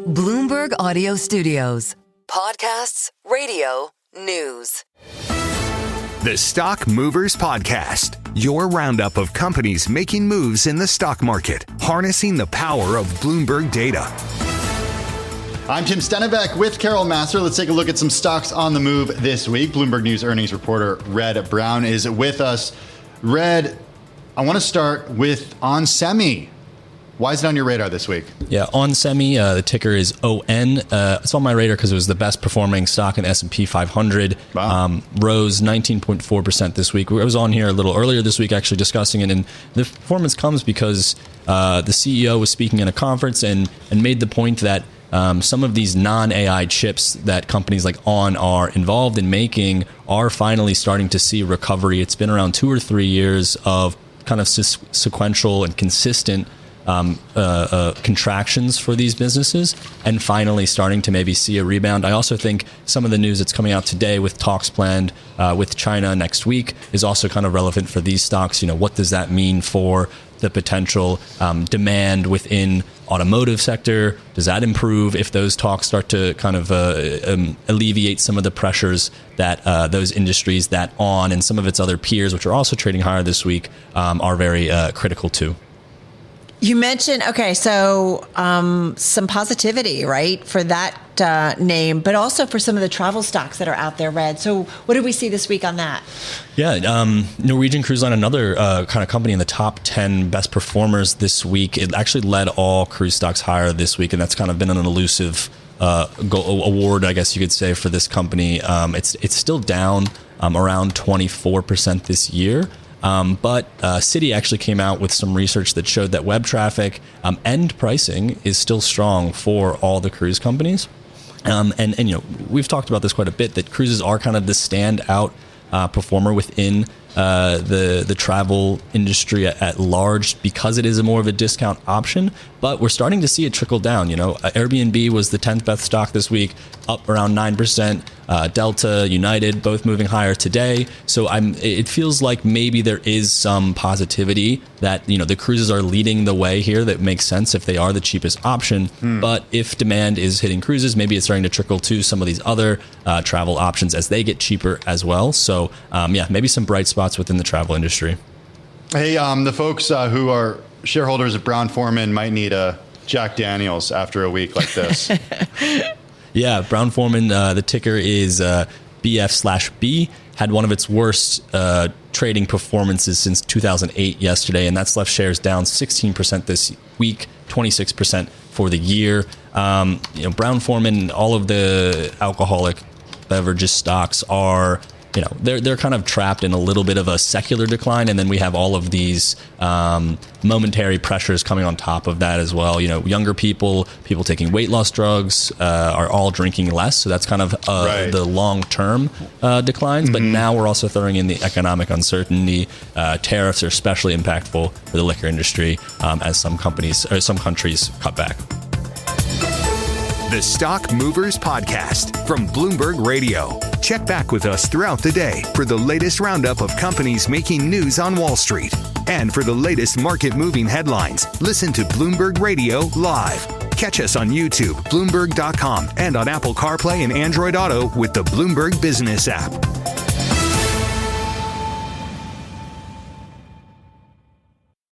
Bloomberg Audio Studios. Podcasts, radio, news. The Stock Movers Podcast, your roundup of companies making moves in the stock market, harnessing the power of Bloomberg data. I'm Tim Stennebeck with Carol Massar. Let's take a look at some stocks on the move this week. Bloomberg News earnings reporter Red Brown is with us. Red, I want to start with onsemi. Why is it on your radar this week? Yeah, onsemi, the ticker is ON. It's on my radar because it was the best performing stock in S&P 500. Wow. Rose 19.4% this week. I was on here a little earlier this week actually discussing it, and the performance comes because the CEO was speaking in a conference and made the point that some of these non-AI chips that companies like ON are involved in making are finally starting to see recovery. It's been around 2 or 3 years of kind of sequential and consistent contractions for these businesses, and finally starting to maybe see a rebound. I also think some of the news that's coming out today with talks planned with China next week is also kind of relevant for these stocks. You know, what does that mean for the potential demand within automotive sector? Does that improve if those talks start to kind of alleviate some of the pressures that those industries that ON and some of its other peers, which are also trading higher this week, are very critical to? You mentioned, so some positivity, right, for that name, but also for some of the travel stocks that are out there, Red. So what did we see this week on that? Yeah, Norwegian Cruise Line, another kind of company in the top 10 best performers this week. It actually led all cruise stocks higher this week, and that's kind of been an elusive award, I guess you could say, for this company. It's still down around 24% this year. But Citi actually came out with some research that showed that web traffic and pricing is still strong for all the cruise companies. And you know, we've talked about this quite a bit, that cruises are kind of the standout performer within the travel industry at large, because it is a more of a discount option. But we're starting to see it trickle down. You know, Airbnb was the 10th best stock this week, up around 9%. Delta, United, both moving higher today. So it feels like maybe there is some positivity that, you know, the cruises are leading the way here. That makes sense if they are the cheapest option. But if demand is hitting cruises, maybe it's starting to trickle to some of these other travel options as they get cheaper as well. So maybe some bright spots within the travel industry. Hey, the folks who are shareholders of Brown-Forman might need a Jack Daniels after a week like this. Yeah, Brown-Forman, the ticker is BF/B, had one of its worst trading performances since 2008 yesterday, and that's left shares down 16% this week, 26% for the year. Brown-Forman, all of the alcoholic beverages stocks are, you know, they're kind of trapped in a little bit of a secular decline, and then we have all of these momentary pressures coming on top of that as well. You know, younger people taking weight loss drugs are all drinking less, so that's kind of the long-term declines. But now we're also throwing in the economic uncertainty. Tariffs are especially impactful for the liquor industry as some countries cut back. The Stock Movers Podcast from Bloomberg Radio. Check back with us throughout the day for the latest roundup of companies making news on Wall Street. And for the latest market-moving headlines, listen to Bloomberg Radio live. Catch us on YouTube, Bloomberg.com, and on Apple CarPlay and Android Auto with the Bloomberg Business app.